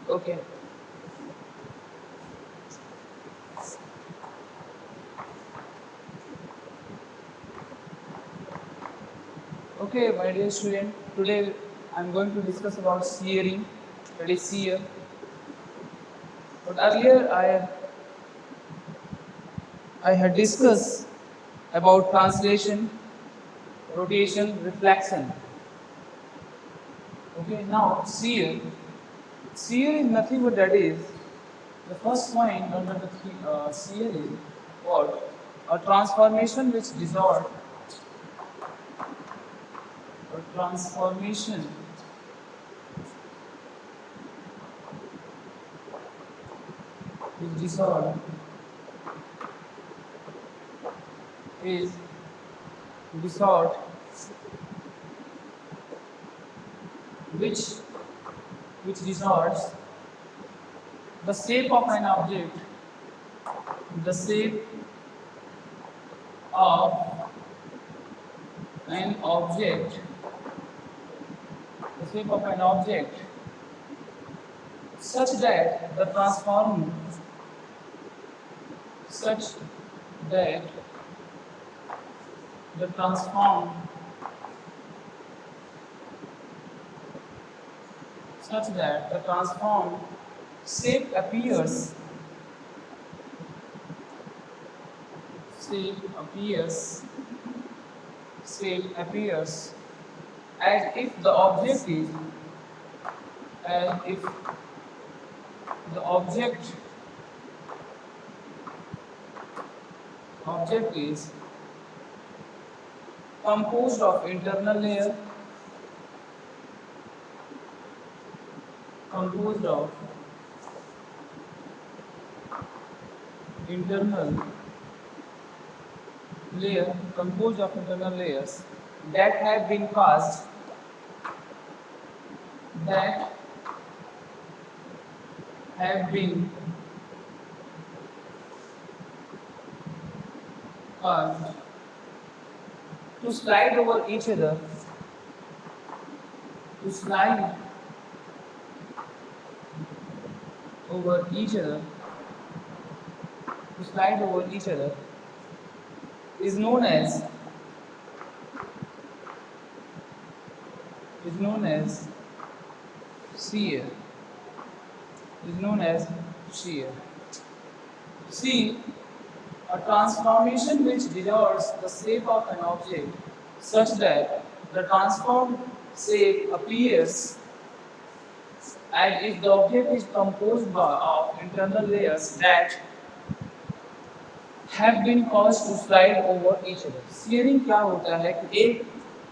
Okay. Okay, my dear student, today I'm going to discuss about searing, that is sear. But earlier I had discussed about translation, rotation, reflection. Okay, now sear. Sear is nothing but that is the first point under the sear is what? A transformation which result, a transformation which result is result which which results the shape of an object, the shape of an object, the shape of an object such that the transform such that the transform such that the transformed shape appears shape appears shape appears as if the object is as if the object is composed of composed of internal composed of internal layers that have been caused that have been caused to slide over each other to slide over each other to slide over each other is known as is known as shear is known as shear. See, a transformation which distorts the shape of an object such that the transformed shape appears as if the object is composed of internal layers that have been caused to slide over each other. Shearing क्या होता है कि एक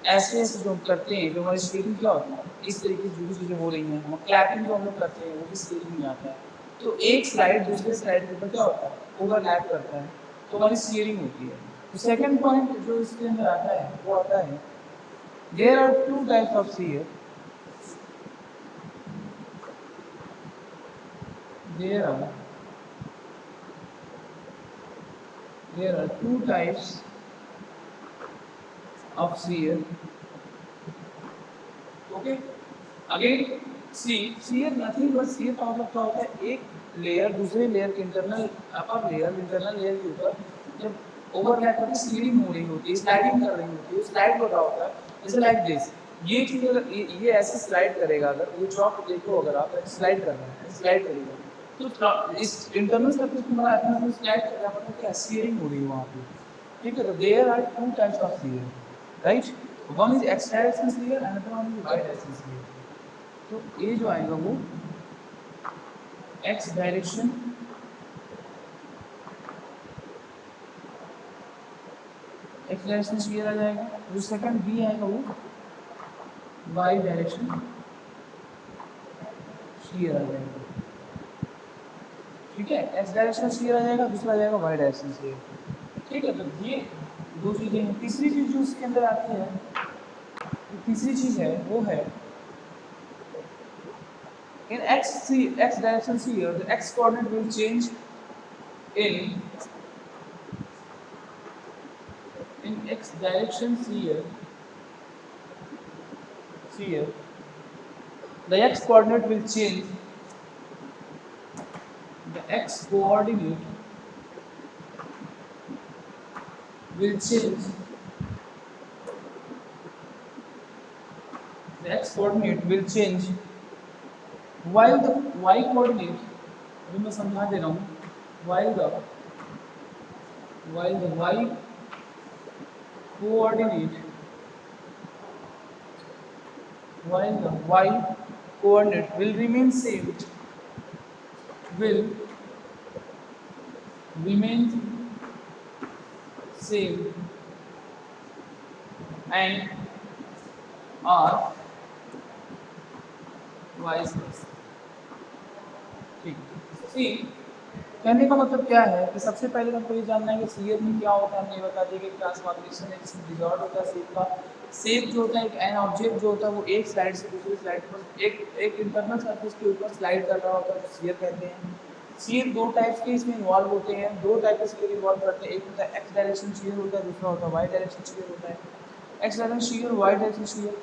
ऐसे ऐसे जो हम करते हैं, जो हमारी shearing क्या होता है, इस तरीके से जो भी चीजें हो रही हैं, हम क्लैपिंग जो हम लोग करते हैं वो भी shearing में आता है. तो एक स्लाइड दूसरे स्लाइड के ऊपर क्या होता है, ओवरलैप करता है, तो हमारी shearing होती है. तो सेकंड पॉइंट जो इसके अंदर आता है वो आता है there are two types of shear. There are two types of shear. Okay. Again, see, shear nothing but shear का मतलब क्या होता है, एक लेयर दूसरे लेयर के अपर लेयर इंटरनल लेयर के ऊपर जब ओवरलैप करके स्लीडिंग हो रही होती है, स्लाइडिंग कर रही होती है, स्लाइड हो रहा होता है, जैसे लाइक दिस. ये चीज अगर ये ऐसे स्लाइड करेगा, अगर ये चॉक देखो, अगर आप स्लाइड कर रहे हैं, स्लाइड करेगा, तो इस इंटरनल सरफेस पे हमारा अपना स्लाइड कर रहा है, मतलब क्या स्टीयरिंग हो रही है वहाँ पे. ठीक है, तो there are two types of shear, right. One is X direction shear, another one is Y direction shear. तो ये जो आएगा वो एक्स डायरेक्शन shear आ जाएगा. जो सेकंड बी आएगा वो वाई डायरेक्शन shear आ जाएगा. ठीक है, एक्स डायरेक्शन shear आ जाएगा, दूसरा आ जाएगा वाई डायरेक्शन shear. ठीक है, तो ये दो चीजें हैं. तीसरी चीज जो इसके अंदर आती है, तो तीसरी चीज है वो है in x direction shear, the x coordinate will change in x direction shear, the x coordinate will change x coordinate will change, the x coordinate will change while the y coordinate, अभी मैं समझा दे रहा हूँ, while the y coordinate, while the y coordinate will remain same, will remain same and are vice versa. ठीक, सी कहने का मतलब क्या है कि सबसे पहले हमको ये जानना है कि सीएफ में क्या होता है। हमने बता दिया कि ट्रांसफॉर्मेशन है जिसमें रिजॉर्ट होता है शेप का। शेप जो होता है एक एन ऑब्जेक्ट जो होता है वो एक स्लाइड से दूसरी स्लाइड पर एक इंटरनल सरफेस के ऊपर स्लाइड कर रहा होता है, तो सीएफ कहते हैं। सीएफ दो टाइप्स के इसमें इन्वॉल्व होते हैं, दो टाइप के सीएफ इन्वॉल्व करते हैं। एक होता है एक्स डायरेक्शन सीएफ होता है, दूसरा होता है वाई डायरेक्शन सीएफ होता है। X direction shear, Y direction shear.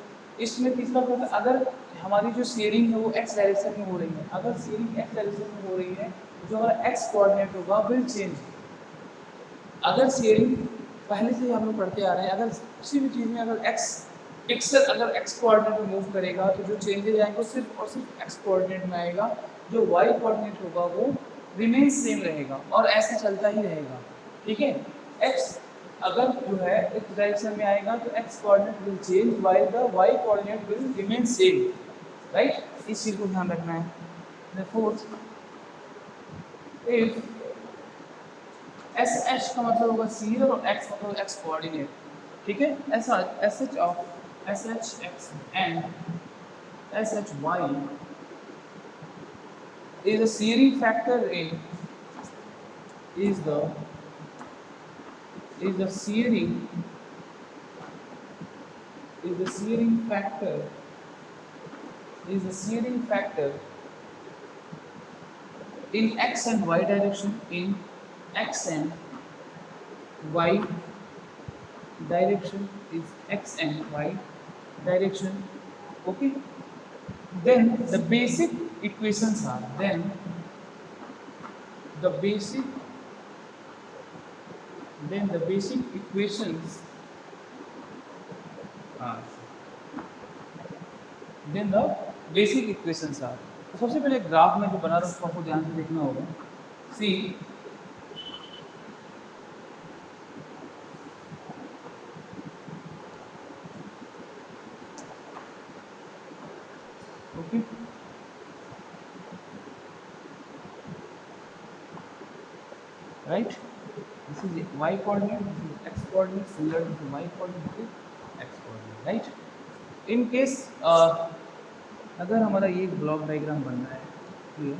इसमें तीसरा होता है अगर हमारी जो शेयरिंग है वो एक्स डायरेक्शन में हो रही है, अगर शेयरिंग एक्स डायरेक्शन में हो रही है तो जो हमारा एक्स कोऑर्डिनेट होगा विल चेंज। अगर शेयरिंग पहले से हम लोग पढ़ते आ रहे हैं, अगर किसी भी चीज़ में अगर एक्स पिक्सल अगर एक्स कोऑर्डिनेट में मूव करेगा तो जो चेंजेज आएंगे वो सिर्फ और सिर्फ एक्स कोऑर्डिनेट में आएगा। जो वाई कोऑर्डिनेट होगा वो रिमेन सेम रहेगा और ऐसा चलता ही रहेगा। ठीक है, एक्स अगर जो है एक्स डायरेक्शन में आएगा तो X coordinate will change while the Y coordinate will remain same, right. इस चीज को ध्यान रखना है। The fourth, if S H का मतलब होगा सीरियल और एक्स मतलब एक्स कोऑर्डिनेट। ठीक है, ऐसा S H of S H X and S H Y is a series factor in is the searing is the searing factor is the searing factor in x and y direction, in x and y direction, is x and y direction. Okay, then the basic equations are, then the basic equations are, then the basic equations are। तो सबसे पहले graph में जो बना रहा हूँ उसको आपको ध्यान से देखना होगा। See okay, right, this is y coordinate, this is x coordinate, similar to y coordinate to x coordinate, right. In case अगर हमारा ये ब्लॉक डायग्राम बन रहा है, क्लियर।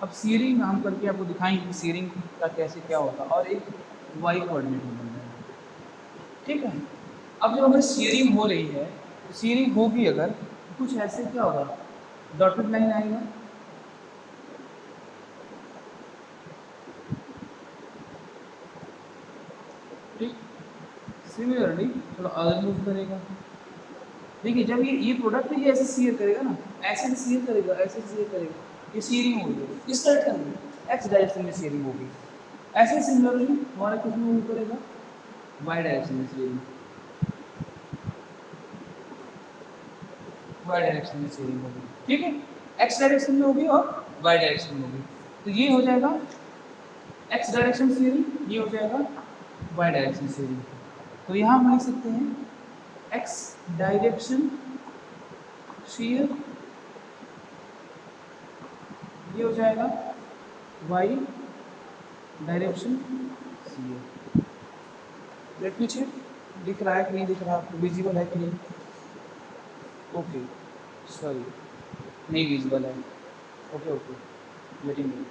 अब सीरिंग हम करके आपको दिखाएंगे सीरिंग का कैसे क्या होता है, और एक वाई कोऑर्डिनेट में बन रहा है। ठीक है, अब जब हमारी सीरिंग हो रही है तो सीरिंग होगी अगर तो कुछ ऐसे क्या होगा, डॉटेड लाइन आएगा, ठीक। सिमिलरली थोड़ा अलग मूव करेगा। देखिए जब ये प्रोडक्ट है ये ऐसे सीयर करेगा ना, ऐसे भी सीयर करेगा, ऐसे सीयर करेगा, ये सीयरिंग हो गई इस डायरेक्शन में, एक्स डायरेक्शन में सीयरिंग होगी। ऐसे सिमिलरली हमारा किस में मूव करेगा, वाई डायरेक्शन में सीयरिंग, वाई डायरेक्शन में सीयरिंग होगी। ठीक है, एक्स डायरेक्शन में होगी और वाई डायरेक्शन में होगी। तो ये हो जाएगा एक्स डायरेक्शन सीयरिंग, ये हो जाएगा वाई डायरेक्शन सीयरिंग। तो यहाँ हम लिख सकते हैं एक्स डायरेक्शन shear, ये हो जाएगा y direction shear। Let me check, दिख रहा है कि नहीं दिख रहा, आपको विजिबल है कि नहीं। ओके सॉरी, नहीं विजिबल है। ओके ओके, लेटिंग मी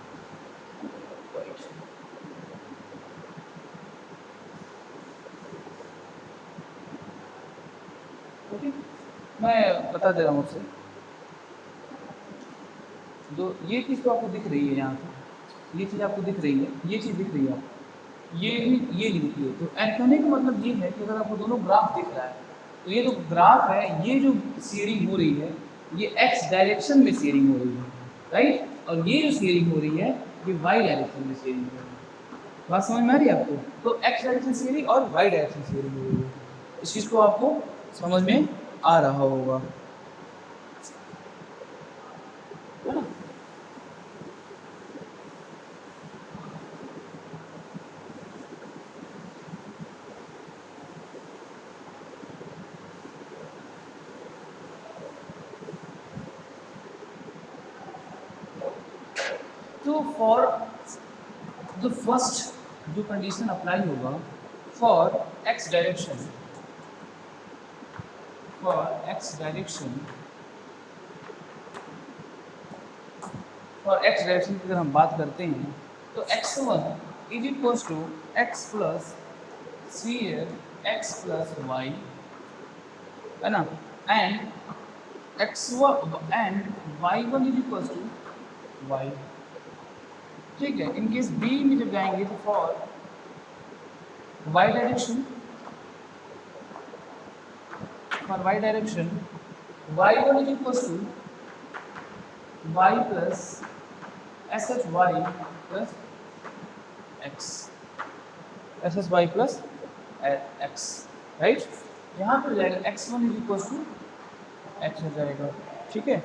ओके, मैं बता दे रहा हूँ आपसे। जो ये चीज़ तो आपको दिख रही है यहाँ से, ये चीज़ आपको दिख रही है, ये चीज़ दिख रही है आपको, ये नहीं दिख रही है। तो कहने का मतलब ये है कि अगर आपको दोनों ग्राफ दिख रहा है तो ये जो ग्राफ है, ये जो शेयरिंग हो रही है ये एक्स डायरेक्शन में शेयरिंग हो रही है, राइट। और ये जो शेयरिंग हो रही है ये वाई डायरेक्शन में शेयरिंग हो रही है। बात समझ में आ रही है आपको? तो एक्स डायरेक्शन शेयरिंग और वाई डायरेक्शन शेयरिंग हो रही है। इस चीज़ को आपको समझ में आ रहा होगा, है ना? तो फॉर द फर्स्ट जो कंडीशन अप्लाई होगा for X direction, for X direction, for X direction की अगर हम बात करते हैं तो x1 is equal to X plus C X plus Y, है ना? And x1 and y1 is equal to Y. ठीक है, इन केस बी में जब जाएंगे तो for y direction, for y direction y1 is equals to y plus shy plus x, shy plus x, right? यहाँ पर जाएगा x1 is equals to x हो जाएगा, ठीक है?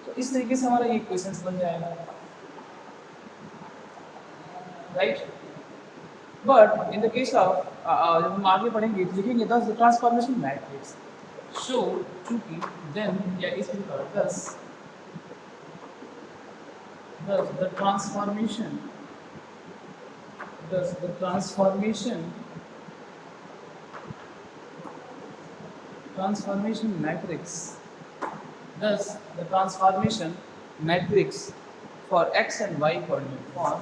तो इस तरीके से हमारा ये इक्वेशन बन जाएगा, right? But in the case of जब हम आगे पढ़ेंगे तो लिखेंगे द ट्रांसफॉर्मेशन मैट्रिक्स शो चूंकि देन या इस प्रकार thus the transformation thus the transformation matrix thus the transformation matrix for x and y coordinate, for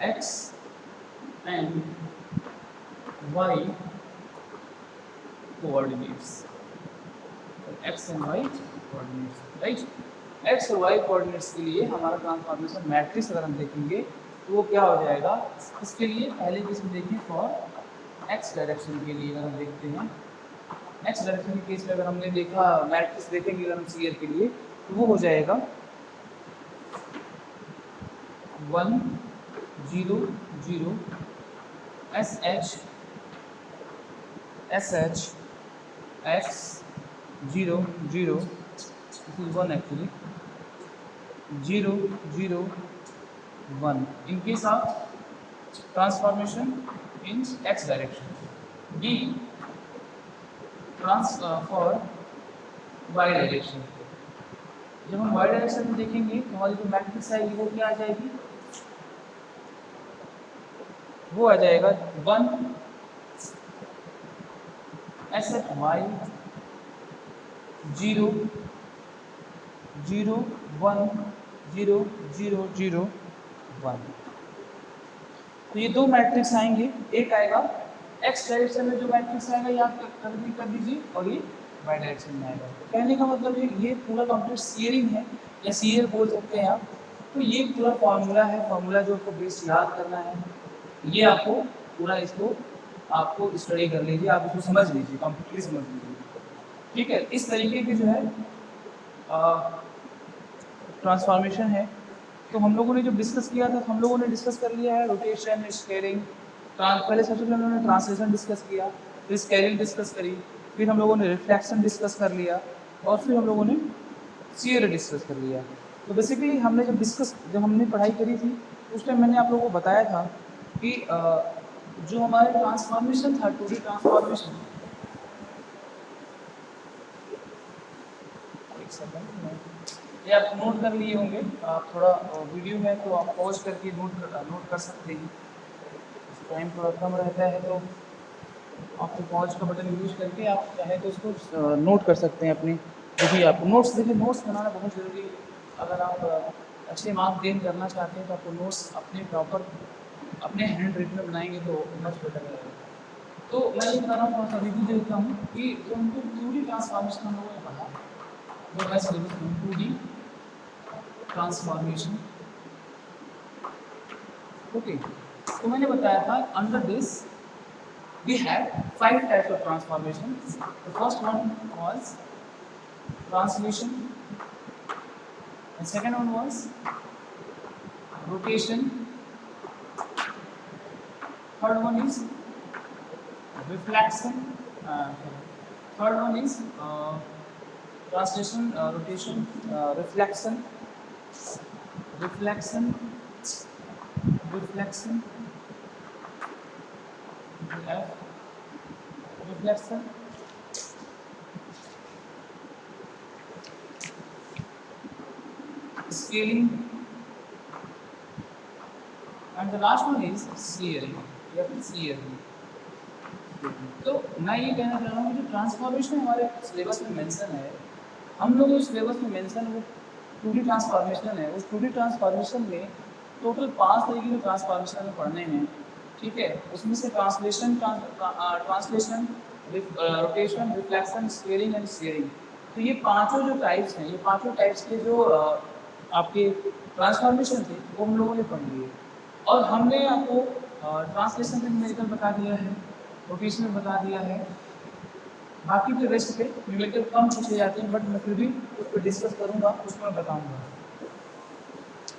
x and y coordinates, x and y coordinates, right? x और y coordinates के लिए हमारा transformation matrix अगर हम देखेंगे तो वो क्या हो जाएगा? इसके लिए पहले किसमें देखें, फॉर x डायरेक्शन के लिए अगर हम देखते हैं, x डायरेक्शन के केस में अगर हमने देखा मैट्रिक्स देखेंगे अगर हम सीयर के लिए तो वो हो जाएगा 1 0 0 SH x 0 0, this is 1 actually, 0 0 1 in case of transformation in x direction. D for y direction, जब हम y डायरेक्शन में देखेंगे तो हमारी जो मैट्रिक्स आएगी वो क्या आ जाएगी? वो आ जाएगा 1 SHY 0 0 1 0 0 0 1। तो ये दो मैट्रिक्स आएंगे, एक आएगा x डायरेक्शन में जो मैट्रिक्स आएगा याद कर दीजिए, और ये y डायरेक्शन में आएगा। तो कहने का मतलब है ये पूरा कंप्लीट सीयरिंग है या सीयर बोल सकते हैं आप। तो ये पूरा फॉर्मूला है, फॉर्मूला जो आपको बेस याद करना है, ये आपको पूरा इसको आपको स्टडी कर लीजिए, आप इसको समझ लीजिए, कंप्लीटली समझ लीजिए, ठीक है? इस तरीके की जो है ट्रांसफॉर्मेशन है। तो हम लोगों ने जो डिस्कस किया था, हम लोगों ने डिस्कस कर लिया है रोटेशन, स्केलिंग, पहले सबसे पहले हम लोगों ने ट्रांसलेशन डिस्कस किया, फिर स्केलिंग डिस्कस करी, फिर हम लोगों ने रिफ्लेक्शन डिस्कस कर लिया, और फिर हम लोगों ने सीयर डिस्कस कर लिया। तो बेसिकली हमने जब हमने पढ़ाई करी थी उस टाइम मैंने आप लोगों को बताया था कि जो हमारे ट्रांसफॉर्मेशन था, 2D ट्रांसफॉर्मेशन, एक सेकंड, ये आप नोट कर लिए होंगे, आप थोड़ा वीडियो में तो आप पॉज करके नोट कर सकते हैं। टाइम थोड़ा कम रहता है तो आपको पॉज का बटन यूज करके आप चाहे तो उसको नोट कर सकते हैं अपनी, जो भी आपको नोट्स, देखिए नोट्स बनाना बहुत ज़रूरी है। अगर आप अच्छे मार्क्स गेन करना चाहते हैं तो आपको नोट्स अपने प्रॉपर अपने हैंड रिटन में बनाएंगे तो मच बेटर रहेगा। तो मैं ये बता रहा हूँ, थोड़ा सा रिव्यू देता हूँ कि जो हमको 2D ट्रांसफॉर्मेशन हम लोगों ने पढ़ा, जो मैं सिलेबस में 2D ट्रांसफॉर्मेशन, ओके। तो मैंने बताया था under this we had 5 types of transformation. The first one was translation, and second one was rotation, third one is reflection, third one is translation, rotation, reflection, reflection, reflection, F, reflection, scaling, and the last one is shearing या फिर shearing. तो मैं ये कहना चाह रहा हूँ कि जो ट्रांसफॉर्मेशन हमारे सिलेबस में मेंशन है, हम लोग जो सिलेबस में मेंशन वो 2D ट्रांसफॉर्मेशन है, उस 2D ट्रांसफॉर्मेशन में टोटल 5 तरीके के ट्रांसफॉर्मेशन हमें पढ़ने हैं, ठीक है। उसमें से translation, rotation, reflection, scaling and sharing, तो ये पांचों जो टाइप्स हैं, ये पांचों टाइप्स के जो आपके ट्रांसफॉर्मेशन थे वो हम लोगों ने पढ़ लिए। और हमने आपको ट्रांसलेशन पे न्यूमेरिकल बता दिया है, रोटेशन बता दिया है, बाकी के रेस्ट पे न्यूमेरिकल कम पूछे जाते हैं, बट मैं फिर भी उस पर डिस्कस करूँगा, उसमें बताऊँगा।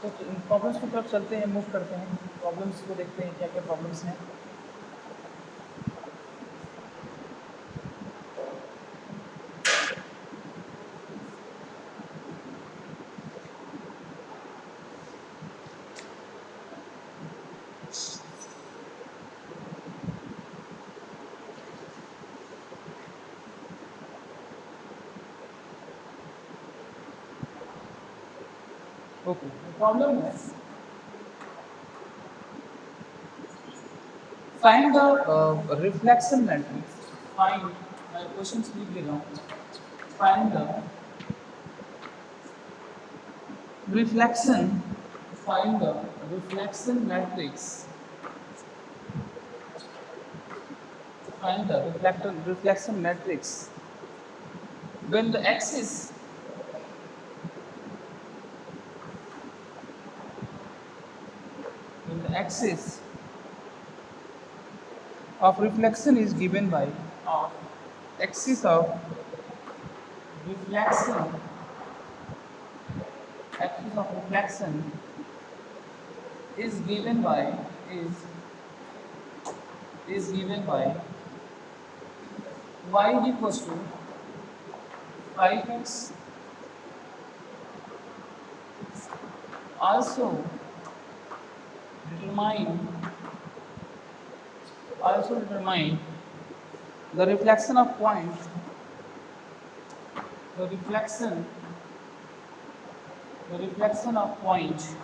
तो प्रॉब्लम्स की तरफ चलते हैं, मूव करते हैं, प्रॉब्लम्स को देखते हैं क्या क्या प्रॉब्लम्स हैं। ओके, प्रॉब्लम है find the reflection matrix, find, मैं क्वेश्चन लिख दे रहा हूँ, find the reflection, find the reflection matrix, find the reflection matrix when the axis of reflection is given by axis of reflection, axis of reflection is given by y equals to 5x, also determine the reflection of point, the reflection of point,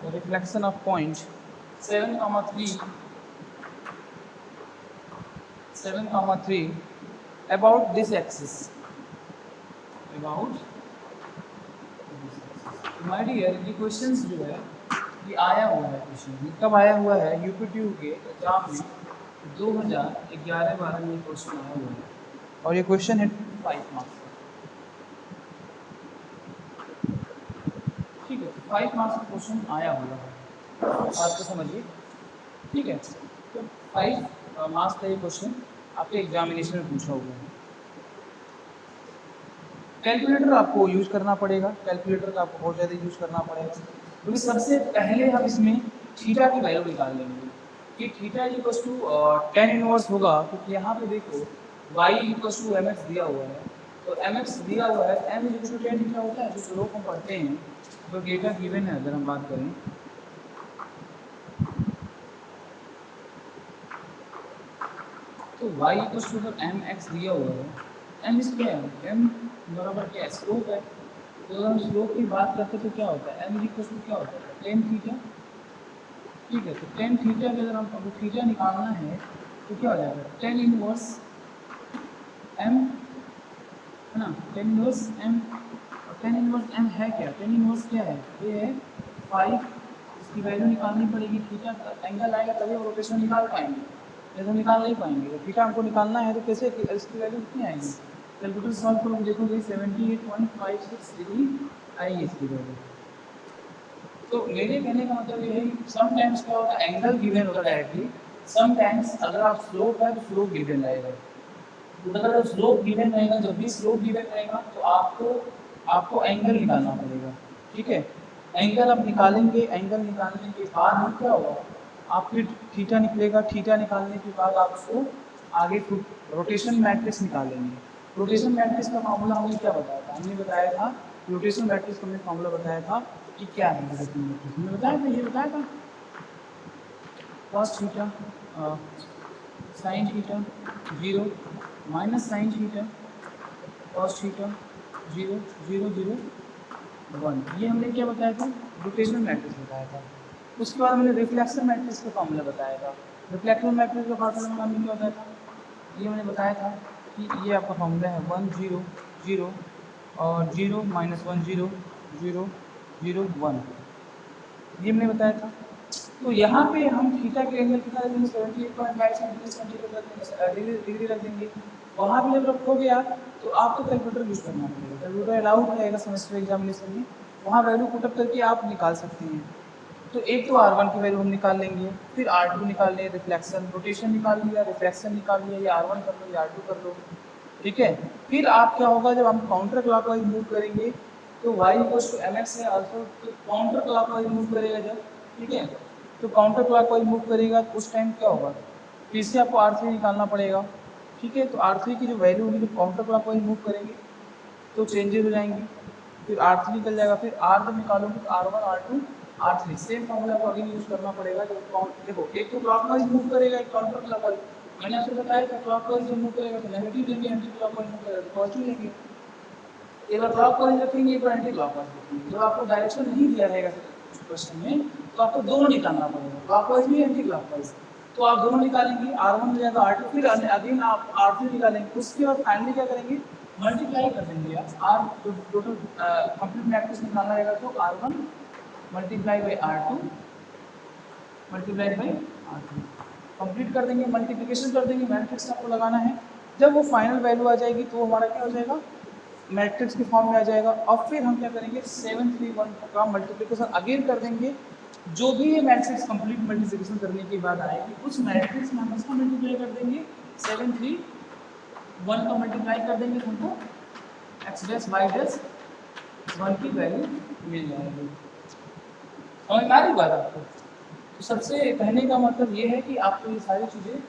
the reflection of point 7,3 about this axis, about my dear, ये questions जो है ये आया हुआ है, question कब आया हुआ है, यूपीटीयू के एग्जाम में 2011-12 में ये क्वेश्चन आया हुआ है, और ये क्वेश्चन है 5 मार्क्स का, ठीक है। 5 मार्क्स का क्वेश्चन आया हुआ है, बात को समझिए, ठीक है। तो 5 मार्क्स का ये क्वेश्चन आपके एग्जामिनेशन में पूछा हुआ है। कैलकुलेटर आपको यूज करना पड़ेगा, कैलकुलेटर का आपको बहुत ज़्यादा यूज करना पड़ेगा, क्योंकि सबसे पहले हम इसमें थीटा की वैल्यू निकाल लेंगे कि theta equals to tan inverse होगा, क्योंकि यहाँ पे देखो y इक्वल्स टू mx दिया हुआ है, तो mx दिया हुआ है, m equals to tan theta होता है, जो स्लोप हम पढ़ते हैं, तो डेटा गिवन है। अगर हम बात करें तो y इक्वल्स टू mx दिया हुआ है, m इज क्या है, m बराबर क्या है, स्लोप है, तो अगर हम स्लोप की बात करते हैं तो क्या होता है, m इक्वल्स टू क्या होता है, tan थीटा, ठीक है। तो tan थीटा के अगर हमको थीटा निकालना है तो क्या हो जाएगा, tan इनवर्स m, है ना, tan इनवर्स m, और tan इनवर्स m है क्या, tan इनवर्स क्या है, ये है 5, इसकी वैल्यू निकालनी पड़ेगी, थीटा का एंगल आएगा तभी हम रोटेशन निकाल पाएंगे, नहीं तो निकाल नहीं पाएंगे। तो थीटा हमको निकालना है तो कैसे, इसकी वैल्यू कितनी आएगी, कैलकुलेटर सॉल्व करोगे देखोगे 78.56 डिग्री आएगी इसकी वैल्यू। तो मेरे कहने का मतलब ये है कि समटाइम्स क्या होता है, एंगल गिवन होता है डायरेक्टली, समटाइम्स अगर आप स्लोप है तो स्लोप गिवन रहेगा, तो अगर स्लोप गिवन रहेगा, जब भी स्लोप गिवन रहेगा तो आपको आपको एंगल निकालना पड़ेगा, ठीक है। एंगल आप निकालेंगे, एंगल निकालने के बाद ही क्या होगा, आप फिर थीटा निकलेगा, थीटा निकालने के बाद आप उसको आगे रोटेशन मैट्रिक्स निकालेंगे। रोटेशन मैट्रिक्स का फॉर्मूला हमने क्या बताया था, हमने बताया था रोटेशन मैट्रिक्स का हमने फॉर्मूला बताया था कि क्या है रोटेशन मैट्रिक्स, हमने बताया था, ये बताया था cos theta sin theta 0 minus sin theta cos theta 0 0 0 1, ये हमने क्या बताया था, रोटेशनल मैट्रिक्स बताया था। उसके बाद हमने रिफ्लेक्शन मैट्रिक्स का फॉर्मूला बताया था। रिफ्लेक्शन मैट्रिक्स का फॉर्मूला हमने क्या बताया था, ये मैंने बताया था कि ये आपका फॉर्मूला है 1 0 0 और 0 माइनस 1 0 0 0 1, ये हमने बताया था। तो यहाँ पे हम थीटा के एंगल कितना रख देंगे, 78.5 डिग्री रख देंगे। वहाँ पे जब रखोगे आप तो आपको कैलकुलेटर यूज करना पड़ेगा, कैलकुलेटर अलाउड रहेगा सेमेस्टर एग्जामिनेशन में, वहाँ वैल्यू पुटअप करके आप निकाल सकते हैं। तो एक तो R1 की वैल्यू हम निकाल लेंगे, फिर R2 निकाल लें, रिफ्लेक्शन रोटेशन निकाल लिया, रिफ्लेक्शन निकाल लिया, या R1 कर लो या R2 कर लो, ठीक है। फिर आप क्या होगा, जब हम काउंटर क्लॉकवाइज मूव करेंगे तो y = mx है आल्सो, तो काउंटर क्लॉकवाइज मूव करेगा जब, ठीक है, तो काउंटर क्लॉकवाइज मूव करेगा तो उस टाइम क्या होगा, फिर से आपको R3 निकालना पड़ेगा, ठीक है। तो R3 की जो वैल्यू होगी, जब काउंटर क्लॉकवाइज मूव करेंगे तो चेंजेस हो जाएंगी, फिर R3 निकल जाएगा, फिर R जब निकालोगे तो R1 R2 R3 same formula को अगेन यूज करना पड़ेगा। जब काउंट देखो, एक तो क्लॉकवाइज मूव करेगा, एक काउंटर क्लॉकवाइज, मैंने आपको बताया था क्लॉकवाइज जब मूव करेगा तो नेगेटिव लेंगे, एंटी क्लॉकवाइज मूव करेगा तो पॉजिटिव लेंगे। एक बार क्लॉकवाइज रखेंगे, एक बार एंटी क्लॉकवाइज रखेंगे। जब आपको डायरेक्शन नहीं दिया रहेगा क्वेश्चन में तो आपको दोनों निकालना पड़ेगा, क्लॉकवाइज भी एंटी क्लॉकवाइज, तो आप दोनों निकालेंगे, R1 मिल जाएगा R2, फिर अगेन आप R3 निकालेंगे। उसके बाद फाइनली क्या करेंगे, मल्टीप्लाई कर देंगे आप जो टोटल कंप्लीट मैट्रिक्स निकालना रहेगा तो R1 multiply by R2 multiply by R3 complete कर देंगे, मल्टीप्लिकेशन कर देंगे, मैट्रिक्स आपको लगाना है। जब वो फाइनल वैल्यू आ जाएगी तो हमारा क्या हो जाएगा, मैट्रिक्स के फॉर्म में आ जाएगा। और फिर हम क्या करेंगे, 731 का मल्टीप्लिकेशन अगेन कर देंगे। जो भी ये मैट्रिक्स कंप्लीट मल्टीप्लिकेशन करने के बाद आएगी उस मैट्रिक्स में हम इसका मल्टीप्लाई कर देंगे, 731 का मल्टीप्लाई कर देंगे तो हमको x डैश y डैश 1 की वैल्यू मिल जाएगी। समझ में आ रही बात आपको? तो सबसे कहने का मतलब ये है कि आपको ये सारी चीज़ें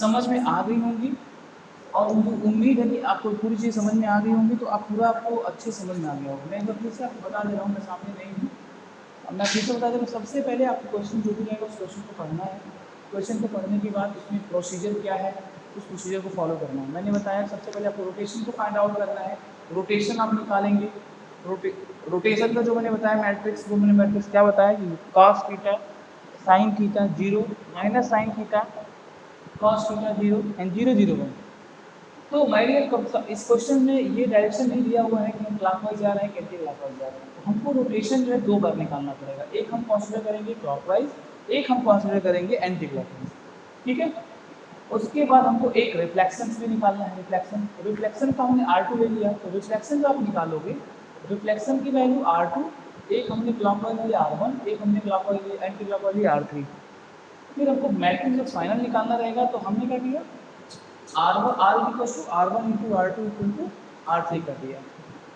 समझ में आ गई होंगी, और मुझे उम्मीद है कि आपको पूरी चीज़ समझ में आ गई होंगी, तो आप पूरा आपको अच्छे समझ में आ गया होगा। मैं एक बार फिर से आपको बता दे रहा हूँ, मैं सामने नहीं हूँ, अब मैं फिर से बता दे रहा हूँ। सबसे पहले आपको क्वेश्चन जो भी रहेगा उस क्वेश्चन को पढ़ना है, क्वेश्चन को पढ़ने के बाद उसमें प्रोसीजर क्या है उस प्रोसीजर को फॉलो करना है। मैंने बताया सबसे पहले आपको रोटेशन को फाइंड आउट करना है, रोटेशन आप निकालेंगे। रोटेशन का जो मैंने बताया मैट्रिक्स, वो मैंने मैट्रिक्स क्या बताया कि cos theta sin theta 0 minus sin theta cos theta 0 and 0 0 1। तो मैंने इस क्वेश्चन में ये डायरेक्शन नहीं दिया हुआ है कि हम क्लॉकवाइज जा रहे हैं कि एंटी क्लॉकवाइज जा रहे हैं, तो हमको रोटेशन जो है दो बार निकालना पड़ेगा, एक हम कंसीडर करेंगे क्लॉकवाइज, एक हम कंसीडर करेंगे एंटी क्लॉकवाइज, ठीक है। उसके बाद हमको एक रिफ्लेक्शन भी निकालना है, रिफ्लेक्शन का हमने R2 ले लिया, तो रिफ्लेक्शन जो आप निकालोगे, रिफ्लेक्शन की वैल्यू R2, एक हमने क्लॉकवाइज लिया R1, एक हमने क्लॉकवाइज लिया एंटी क्लॉकवाइज लिया R3। फिर हमको मैट्रिक्स जब फाइनल निकालना रहेगा तो हमने क्या किया, R1 into R2 equal to R3 कर दिया।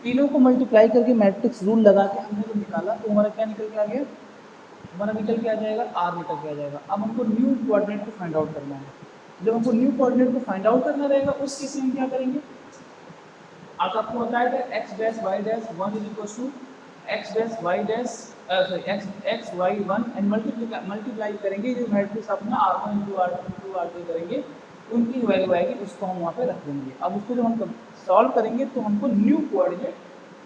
तीनों को मल्टीप्लाई करके मैट्रिक्स रूल लगा के हमने जब निकाला तो हमारा क्या निकल के आ गया, हमारा निकल के आ जाएगा R निकल के आ जाएगा। अब हमको न्यू कोऑर्डिनेट को फाइंड आउट करना है। जब हमको न्यू कोऑर्डिनेट को फाइंड आउट करना रहेगा उस केस में हम क्या करेंगे, आज आपको बताया था x dash y dash 1 is equal to x dash y dash x y 1 and multiply करेंगे जो मैट्रिक्स अपना R1 into R2 into R3 करेंगे, उनकी वैल्यू आएगी, उसको हम वहाँ पे रख देंगे। अब उसको जब हम सॉल्व करेंगे तो हमको न्यू कोऑर्डिनेट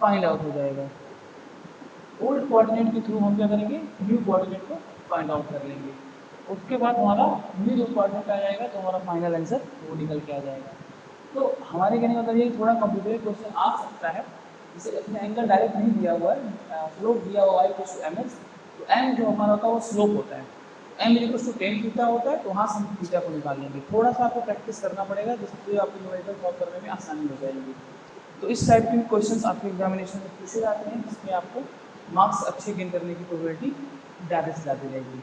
फाइंड आउट हो जाएगा। ओल्ड कोऑर्डिनेट के थ्रू हम क्या करेंगे, न्यू कोऑर्डिनेट को फाइंड आउट कर लेंगे। उसके बाद हमारा न्यू जो कोऑर्डिनेट आ जाएगा तो हमारा फाइनल आंसर वो निकल के आ जाएगा। तो हमारे कहने का मतलब ये थोड़ा कॉम्प्लिकेटेड क्वेश्चन आ सकता है, जिसे इसमें एंगल डायरेक्ट नहीं दिया हुआ है, स्लोप दिया हुआ है y mx, तो m जो हमारा होता है वो स्लोप होता है, m = 10 थीटा होता है, तो वहाँ से हम थीटा को निकाल लेंगे। थोड़ा सा आपको प्रैक्टिस करना पड़ेगा जिससे आपको न्यूमेरिकल सॉल्व करने में आसानी हो जाएगी। तो इस टाइप के क्वेश्चन आपके एग्जामिनेशन में पूछे जाते हैं, जिसमें आपको मार्क्स अच्छे गेन करने की प्रोबेबिलिटी ज़्यादा से ज़्यादा रहेगी।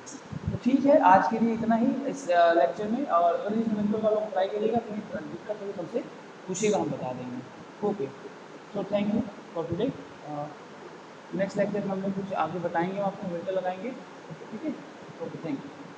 तो ठीक है, आज के लिए इतना ही इस लेक्चर में, और अगर इस न्यूमेरिकल का लोग अप्लाई करिएगा तो दिक्कत होगी तो हमसे पूछिएगा, हम बता देंगे। ओके, तो thank you. For today. Next lecture में हम लोग कुछ आगे बताएंगे, हम आपको मीटर लगाएंगे। ठीक है, ओके, थैंक यू।